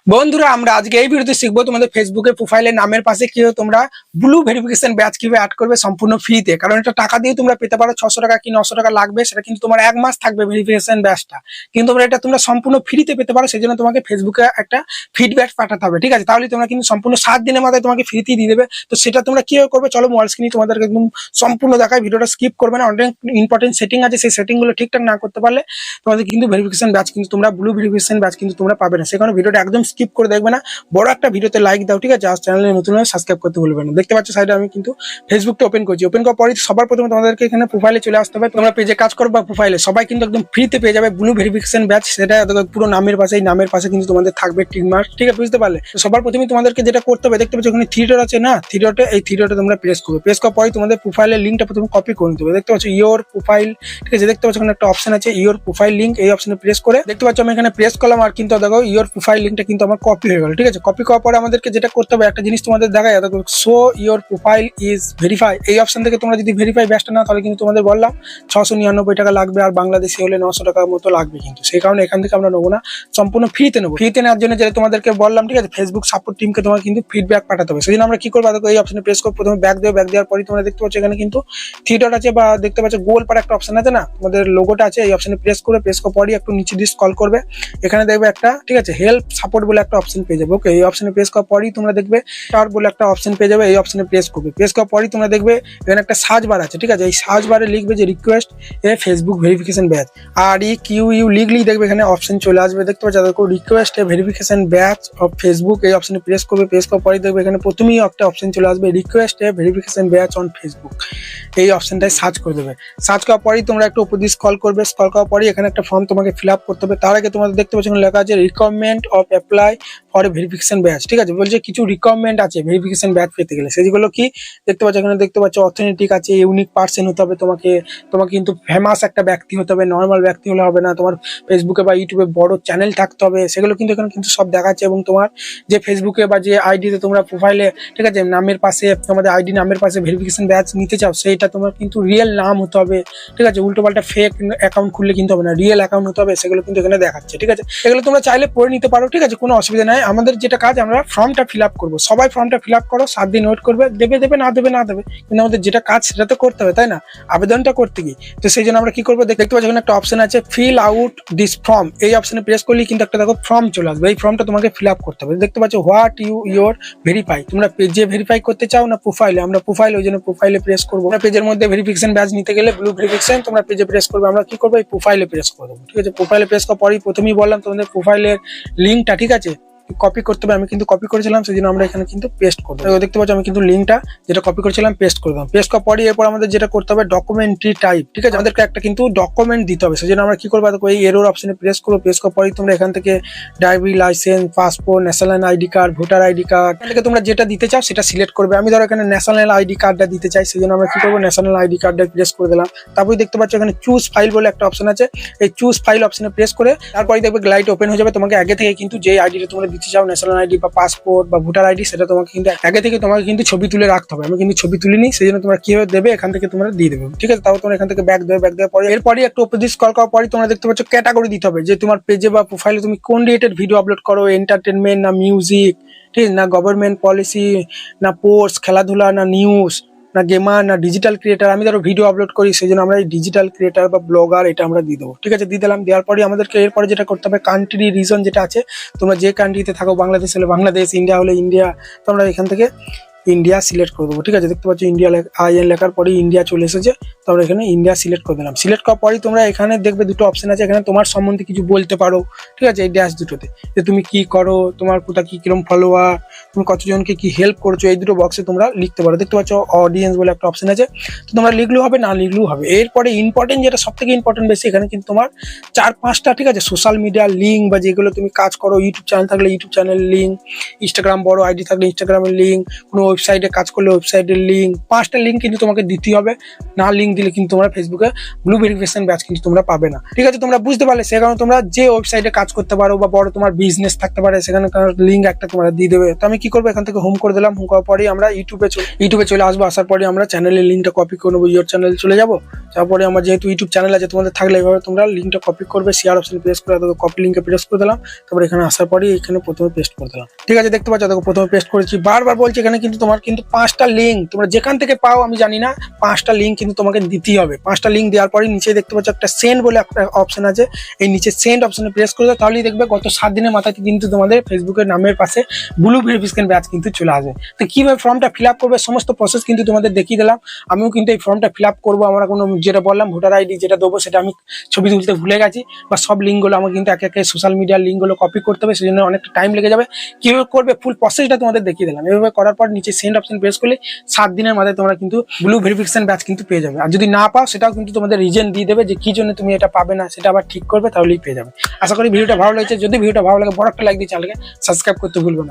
বন্ধুরা আমরা আজকে এই ভিডিওতে শিখবো তোমাদের ফেসবুকে প্রোফাইলের নামের পাশে কিভাবে তোমরা ব্লু ভেরিফিকেশন ব্যাচ কিভাবে অ্যাড করবে সম্পূর্ণ ফ্রিতে। কারণ এটা টাকা দিয়ে তোমরা পেতে পারো, 600 টাকা কি 900 টাকা লাগবে, সেটা কিন্তু তোমার 1 মাস থাকবে ভেরিফিকেশন ব্যাচটা। কিন্তু তোমরা সম্পূর্ণ ফ্রিতে পেতে পারো, সেই জন্য তোমাকে ফেসবুকে একটা ফিডব্যাক পাঠাতে হবে, ঠিক আছে? তাহলে তোমরা কিন্তু সম্পূর্ণ 7 দিনের মাথায় তোমাকে ফ্রিতেই দিয়ে দেবে। তো সেটা তোমরা কিভাবে করবে চলো মোবাইল স্ক্রিনে তোমাদেরকে একদম সম্পূর্ণ দেখায়, ভিডিওটা স্কিপ করবে না। অনেক ইম্পর্টেন্ট সেটিং আছে, সেই সেটিং গুলো ঠিকঠাক না করতে পারলে তোমাদের কিন্তু ভেরিফিকেশন ব্যাচ কিন্তু তোমরা ব্লু ভেরিফিকেশন ব্যাচ কিন্তু তোমরা পাবে না। সেখানে ভিডিওটা একদম স্কিপ করে দেখবে না, বড় একটা ভিডিওতে লাইক দাও, ঠিক আছে? আর চ্যানেলে নতুন হলে সাবস্ক্রাইব করতে ভুলবে না। দেখতে পাচ্ছ সাইডে আমি কিন্তু ফেসবুকটা ওপেন করছি। ওপেন করার পরে সবার প্রথমে তোমাদেরকে এখানে প্রোফাইলে চলে আসতে হবে। তোমরা পেজে কাজ করো বা প্রোফাইলে, সবাই কিন্তু একদম ফ্রিতে পেয়ে যাবে ব্লু ভেরিফিকেশন ব্যাচ। সেটা পুরো নামের পাশে, এই নামের পাশে কিন্তু তোমাদের থাকবে টিক মার্ক, ঠিক আছে? বুঝতে পারলে? তো সবার প্রথমে তোমাদেরকে যেটা করতে হবে, দেখতে পাচ্ছ এখানে থ্রি ডট আছে না, থ্রি ডটে, এই থ্রি ডটে তোমরা প্রেস করবে। প্রেস করার পরে তোমাদের প্রোফাইলের লিঙ্কটা প্রথমে কপি করে নিতে হবে। দেখতে পাচ্ছ ইওর প্রোফাইল, ঠিক আছে? দেখতে পাচ্ছ এখানে একটা অপশন আছে ইওর প্রোফাইল লিঙ্ক, এই অপশনে প্রেস করে দেখতে পাচ্ছ আমি এখানে প্রেস করলাম, আর কিন্তু দেখো ইওর প্রোফাইল লিঙ্কটা কিন্তু আমার কপি হয়ে গেল, ঠিক আছে? কপি করার পরে আমাদেরকে যেটা করতে হবে, একটা জিনিস তোমাদের দেখায়, show your profile is verify, এই অপশন থেকে তোমরা যদি ভেরিফাই ব্যাচটা না, তাহলে কিন্তু তোমাদের বললাম 699 টাকা লাগবে, আর বাংলাদেশি হলে 900 টাকার মতো লাগবে। কিন্তু সেই কারণে এখান থেকে আমরা নেবো না, সম্পূর্ণ ফ্রিতে নেবো। ফ্রিতে নেওয়ার জন্য যেটা তোমাদেরকে বললাম, ঠিক আছে? ফেসবুক সাপোর্ট টিমকে তোমার কিন্তু ফিডব্যাক পাঠাতে হবে। সেই জন্য আমরা কি করবো, দেখো এই অপশনে প্রেস করে প্রথমে ব্যাক দেবো। ব্যাক দেওয়ার পরে তোমরা দেখতে পাচ্ছ এখানে কিন্তু থ্রি ডট আছে, বা দেখতে পাচ্ছ গোল পার একটা অপশন আছে না, তোমাদের লোগোটা আছে, এই অপশনে প্রেস করার পরই একটু নিচে দিয়ে স্ক্রল করবে, এখানে দেখবে একটা, ঠিক আছে, হেল্প সাপোর্ট বলে একটা অপশন পেয়ে যাবে। ওকে, এই অপশনে প্রেস করার পরই তোমরা দেখবে স্টার বলে একটা অপশন পেয়ে যাবে, এই অপশনে প্রেস করবে। প্রেস করার পরই তোমরা দেখবে এখানে একটা সার্চ বার আছে, ঠিক আছে? এই সার্চ বারে লিখবে যে request a Facebook verification badge, আর ইউ লিখলেই দেখবে এখানে অপশন চলে আসবে। দেখতে পাচ্ছ দেখো request a verification badge of Facebook, এই অপশনে প্রেস করবে। প্রেস করার পরই দেখবে এখানে প্রথমেই একটা অপশন চলে আসবে request a verification batch on Facebook, এই অপশনটাই সার্চ করে দেবে। সার্চ করার পরই তোমরা একটু উপর দিয়ে স্ক্রল করবে। স্ক্রল করার পরই এখানে একটা ফর্ম তোমাকে ফিল আপ করতে হবে। তার আগে তোমাদের দেখতে পাচ্ছ লেখা আছে recommend of apply for a verification batch, ঠিক আছে? বলছে কিছু রিকমেন্ড আছে ভেরিফিকেশন ব্যাচ পেতে গেলে, সেগুলো কি দেখতে পাচ্ছ এখানে। দেখতে পাচ্ছ অথেন্টিক আছে, ইউনিক পার্সন হতে হবে তোমাকে, তোমাকে কিন্তু ফেমাস একটা ব্যক্তি হতে হবে, নর্মাল ব্যক্তি হলে হবে না, তোমার ফেসবুকে বা ইউটিউবে বড় চ্যানেল থাকতে হবে, সেগুলো কিন্তু এখানে কিন্তু সব দেখাচ্ছে। এবং তোমার যে ফেসবুকে বা যে আইডিতে তোমরা প্রোফাইলে, ঠিক আছে, নামের পাশে, তোমাদের আইডি নামের পাশে ভেরিফিকেশন ব্যাচ নিতে চাও, সেইটা তোমার কিন্তু রিয়েল নাম হতে হবে, ঠিক আছে? উল্টো পাল্টা ফেক অ্যাকাউন্ট খুললে কিন্তু হবে না, রিয়েল অ্যাকাউন্ট হতে হবে, সেগুলো কিন্তু এখানে দেখাচ্ছে, ঠিক আছে? এগুলো তোমরা চাইলে পড়ে নিতে পারো, ঠিক আছে? কোনো অসুবিধা নাই। আমাদের যেটা কাজ, আমরা ফর্মটা ফিল আপ করবো, সবাই ফর্মটা ফিল আপ করো, 7 দিন ওয়েট করবে, দেবে না দেবে, কিন্তু আমাদের যেটা কাজ সেটা তো করতে হবে, তাই না? আবেদনটা করতে গিয়ে তো সেই জন্য আমরা কি করবো, দেখতে পাচ্ছি এখানে একটা অপশন আছে ফিল আউট দিস ফর্ম, এই অপশনে প্রেস করলেই কিন্তু একটা দেখো ফর্ম চলে আসবে। এই ফর্মটা তোমাকে ফিল আপ করতে হবে। দেখতে পাচ্ছ হোয়াট ইউর ভেরিফাই, তোমরা পেজে ভেরিফাই করতে চাও না প্রোফাইলে? আমরা প্রোফাইল, ওই জন্য প্রোফাইলে প্রেস করবো। পেজের মধ্যে ভেরিফিকেশন ব্যাচ নিতে গেলে ব্লু ভেরিফিকেশন তোমরা পেজে প্রেস করবে, আমরা কি করবো এই প্রোফাইলে প্রেস করবো, ঠিক আছে? প্রোফাইলে প্রেস করার পরেই প্রথমেই বললাম তোমাদের প্রোফাইলের লিঙ্কটা, ঠিক আছে, কপি করতে হবে। আমি কিন্তু কপি করেছিলাম, সেই জন্য আমরা এখানে কিন্তু পেস্ট করবো। দেখতে পাচ্ছ আমি কিন্তু লিঙ্কটা যেটা কপি করেছিলাম পেস্ট করে দিলাম। পেস্ট করার পরে এরপর আমাদের যেটা করতে হবে ডকুমেন্টরি টাইপ, ঠিক আছে? আমাদেরকে একটা কিন্তু ডকুমেন্ট দিতে হবে, সেই জন্য আমরা কি করবো, এই এরর অপশনে প্রেস করবো। প্রেস করার পরেই তোমরা এখান থেকে driving licence, passport, national ID card, voter ID card, এখান থেকে তোমরা যেটা দিতে চাও সেটা সিলেক্ট করবে। আমি ধরো এখানে ন্যাশনাল আইডি কার্ডটা দিতে চাই, সেই জন্য আমরা কি করবো ন্যাশনাল আইডি কার্ডটা প্রেস করে দিলাম। তারপরে দেখতে পাচ্ছ এখানে চুজ ফাইল বলে একটা অপশন আছে, এই চুজ ফাইল অপশনে প্রেস করে তারপরে দেখবে লাইট ওপেন হয়ে যাবে। তোমাকে আগে থেকে কিন্তু যে আইডিটা তোমরা দিতে চাও, ন্যাশনাল আইডি বা পাসপোর্ট বা ভোটার আইডি, সেটা তোমাকে কিন্তু আগে থেকে তোমাকে কিন্তু ছবি তুলে রাখতে হবে। আমি কিন্তু ছবি তুলিনি, সেই জন্য তোমরা কিভাবে দেবে এখান থেকে তোমরা দিয়ে দেবে, ঠিক আছে? তাও তোমরা এখান থেকে ব্যাক দেওয়ার পরে এরপরে একটু উপর দিয়ে স্ক্রল করার পরে তোমরা দেখতে পাচ্ছ ক্যাটাগরি দিতে হবে, যে তোমার পেজে বা প্রোফাইলে তুমি কোন রিলেটেড ভিডিও আপলোড করো, এন্টারটেনমেন্ট না মিউজিক, ঠিক না গভর্নমেন্ট পলিসি না পোস্ট, খেলাধুলা না নিউজ না গেমার না ডিজিটাল ক্রিয়েটার। আমি ধরো ভিডিও আপলোড করি, সেই জন্য আমরা এই ডিজিটাল ক্রিয়েটার বা ব্লগার এটা আমরা দিয়ে দেবো, ঠিক আছে? দিয়ে দিলাম। দেওয়ার পরে আমাদেরকে এরপরে যেটা করতে হবে কান্ট্রি রিজন যেটা আছে, তোমরা যে কান্ট্রিতে থাকো, বাংলাদেশ হলে বাংলাদেশ, ইন্ডিয়া হলে ইন্ডিয়া, তো আমরা এখান থেকে ইন্ডিয়া সিলেক্ট করে দেবো, ঠিক আছে? দেখতে পাচ্ছ ইন্ডিয়া আইএন লেখার পরে ইন্ডিয়া চলে এসেছে, তো আমরা এখানে ইন্ডিয়া সিলেক্ট করে দিলাম। সিলেক্ট করার পরেই তোমরা এখানে দেখবে দুটো অপশন আছে, এখানে তোমার সম্বন্ধে কিছু বলতে পারো, ঠিক আছে? এই ড্যাশ দুটোতে, যে তুমি কি করো, তোমার কোথায় কি কিরকম ফলোয়ার, তুমি কতজনকে কি হেল্প করছো, এই দুটো বক্সে তোমরা লিখতে পারো। দেখতে পাচ্ছ অডিয়েন্স বলে একটা অপশন আছে, তো তোমরা লিখলেও হবে না লিখলেও হবে। এরপরে ইম্পর্টেন্ট যেটা সব থেকে ইম্পর্টেন্ট বেশি, এখানে কিন্তু তোমার 4-5টা, ঠিক আছে, সোশ্যাল মিডিয়ার লিঙ্ক বা যেগুলো তুমি কাজ করো, ইউটিউব চ্যানেল থাকলে ইউটিউব চ্যানেল লিঙ্ক, ইনস্টাগ্রাম বড় আইডি থাকলে ইনস্টাগ্রামের লিঙ্ক, কোনো ওয়েবসাইটে কাজ করলে ওয়েবসাইটের লিঙ্ক, 5টা লিঙ্ক কিন্তু তোমাকে দিতে হবে। না লিঙ্ক দিলে কিন্তু তোমরা ফেসবুকে ব্লু ভেরিফিকেশন ব্যাচ কিন্তু তোমরা পাবে না। ঠিক আছে, তোমরা বুঝতে পারলে। সে কারণে তোমরা যে ওয়েবসাইটে কাজ করতে পারো বা বড় তোমার বিজনেস থাকতে পারে, সেখানে লিঙ্ক একটা তোমরা দিয়ে দেবে। তো আমি কি করবো, এখান থেকে হোম করে দিলাম। হোম করার পরে আমরা ইউটিউবে চলে আসবো। আসার পরে আমরা চ্যানেলের লিঙ্কটা কপি করে নেবো, ইউর চ্যানেলে চলে যাবো। তারপরে আমার যেহেতু ইউটিউব চ্যানেল আছে তোমাদের থাকলে, এভাবে তোমরা লিঙ্কটা কপি করবে, শেয়ার অপশন প্রেস করে কপি লিঙ্কে প্রেস করে দিলাম। তারপরে এখানে আসার পরে এখানে প্রথমে পেস্ট করে দিলাম। ঠিক আছে, দেখতে পাচ্ছ দেখো প্রথমে পেস্ট করেছি। বারবার বলছি এখানে কিন্তু তোমার কিন্তু 5টা লিঙ্ক তোমরা যেখান থেকে পাও আমি জানি না, 5টা লিঙ্ক কিন্তু তোমাকে দিতেই হবে। 5টা লিঙ্ক দেওয়ার পরে নিচে দেখতে পাচ্ছ একটা সেন্ড বলে একটা অপশন আছে, এই নিচে সেন্ড অপশনে প্রেস করে দাও। তাহলেই দেখবে গত 7 দিনের মাথায় কিন্তু তোমাদের ফেসবুকের নামের পাশে ব্লু ভেরিফিকেশন ব্যাচ কিন্তু চলে আসবে। তো কিভাবে ফর্মটা ফিল আপ করবে সমস্ত প্রসেস কিন্তু তোমাদের দেখিয়ে দিলাম। আমিও কিন্তু এই ফর্মটা ফিল আপ করবো। আমরা কোনো যেটা বললাম ভোটার আইডি যেটা দেবো সেটা আমি ছবি তুলতে ভুলে গেছি, বা সব লিঙ্কগুলো আমাকে কিন্তু একে একে সোশ্যাল মিডিয়ার লিঙ্কগুলো কপি করতে হবে, সেজন্য অনেকটা টাইম লেগে যাবে। কিভাবে করবে ফুল প্রসেসটা তোমাদের দেখিয়ে দিলাম। এভাবে করার পর নিচে সেন্ড অপশন প্রেস করলে 7 দিনের মাথায় তোমরা কিন্তু ব্লু ভেরিফিকেশন ব্যাচ কিন্তু পেয়ে যাবে। আর যদি না পাও সেটাও কিন্তু তোমাদের রিজন দিয়ে দেবে যে কি জন্য তুমি এটা পাবে না, সেটা আবার ঠিক করবে, তাহলেই পেয়ে যাবে। আশা করি ভিডিওটা ভালো লাগছে। যদি ভিডিওটা ভালো লাগে বড় একটা লাইক দিয়ে চ্যানেলকে সাবস্ক্রাইব করতে ভুলবে না।